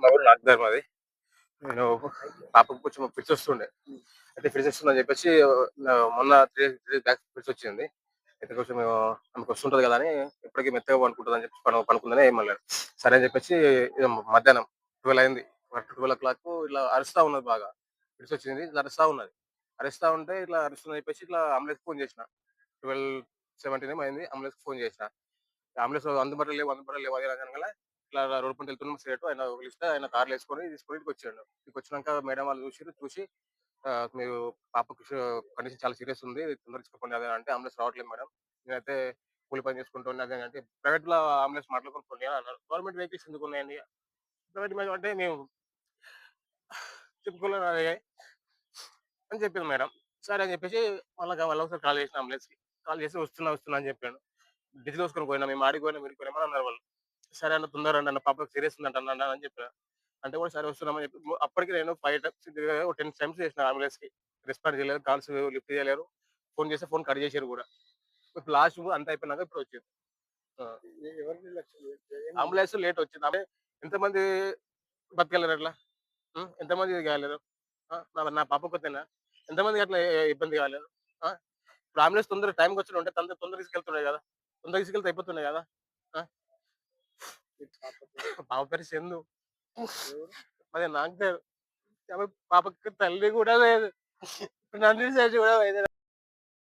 మా ఊరు నాగదారి మాది. నేను పాపకు కొంచెం ఫిట్స్ వస్తుండే. అయితే ఫిట్స్ వస్తుందని చెప్పేసి మొన్న 3 డేస్ బ్యాక్ ఫిట్స్ వచ్చింది. అయితే కొంచెం ఆమెకు వస్తుంటది కదా అని ఎప్పటికి మెత్తగా పడుకుంటదని చెప్పి పడుకుందని ఏమనలేదు. సరే అని చెప్పేసి మధ్యాహ్నం 12 అయింది. 12:00 ఇట్లా అరుస్తా ఉన్నది బాగా. ఫిట్స్ వచ్చింది. ఇట్లా అరుస్తా ఉన్నది. అరుస్తా ఉంటే ఇట్లా అరుస్తుందని చెప్పేసి ఇట్లా అంబులెన్స్‌కి ఫోన్ చేసిన. 12:17 ఏమో అయింది. అంబులెన్స్‌కి ఫోన్ చేసిన. అంబులెన్స్ అందుబాటులో లేవు అది ఇది అనంగానే ఇట్లా రోడ్ పంట వెళ్తున్నాం స్ట్రెయిట్ ఆయన పిలిస్తే ఆయన కార్‌లో తీసుకొని ఇక్కడికొచ్చిండు. ఇక్కడికొచ్చినాక మేడం వాళ్ళు చూసి మీరు పాపకు కండిషన్ చాలా సీరియస్ ఉంది. తొందరగా తీసుకుపోండి అది అంటే అంబులెన్స్ రావట్లేదు మేడం. నేనైతే కూలి పని చేసుకుంటున్నా అది అంటే ప్రైవేట్‌లో అంబులెన్స్ మాట్లాడుకొని పోండి అని అన్నారు. Government vehicles ఎందుకున్నాయండి? ప్రైవేట్ మీద అంటే మేము చెప్పుకోలేను అది అని చెప్పింది మేడం. సరే అని చెప్పేసి మళ్ళా ఒకసారి కాల్ చేసిన అంబులెన్స్‌కి. కాల్ చేసి వస్తున్నా అని చెప్పాను. డిజిల్ వేసుకొని పోయినా మేము ఆడికి పోయినాం, ఈడికి పోయినాం అని అన్నారు వాళ్ళు. సరే అన్న తొందరగా రండి అన్న పాపకి సీరియస్ ఉందంట అన్న అని చెప్పా. అంటే కూడా సరే వస్తున్నామని చెప్పి అప్పటికి నేను 5 టైమ్స్ ఓ 10 టైమ్స్ చేసిన అంబులెన్స్‌కి. రెస్పాండ్ చేయలేదు. కాల్స్ లిఫ్ట్ చేయలేరు. ఫోన్ చేస్తే ఫోన్ కట్ చేసారు కూడా. ఇప్పుడు లాస్ట్ అంతా అయిపోయినాక ఇప్పుడు వచ్చింది. ఆ! అంబులెన్స్ లేట్ వచ్చింది. అంటే ఎంతమంది బతకలేరు అట్లా? హ్మ్. ఎంతమంది కాలేరు? ఆ! నా పాపకొత్తేనా? ఎంతమందికి అట్లా ఇబ్బంది కాలేదు? ఆ! ఇప్పుడు అంబులెన్స్ తొందరగా టైంకి వచ్చి ఉంటే తొందరగా తీసుకెళ్తుండే కదా! తొందరగా తీసుకెళ్తే అయిపోతుండే కదా! ఆ! పాప పేరు చందు. అదే నాకు తెలు ఆమె పాపకి తల్లి కూడా లేదు. నన్ను చూసి కూడా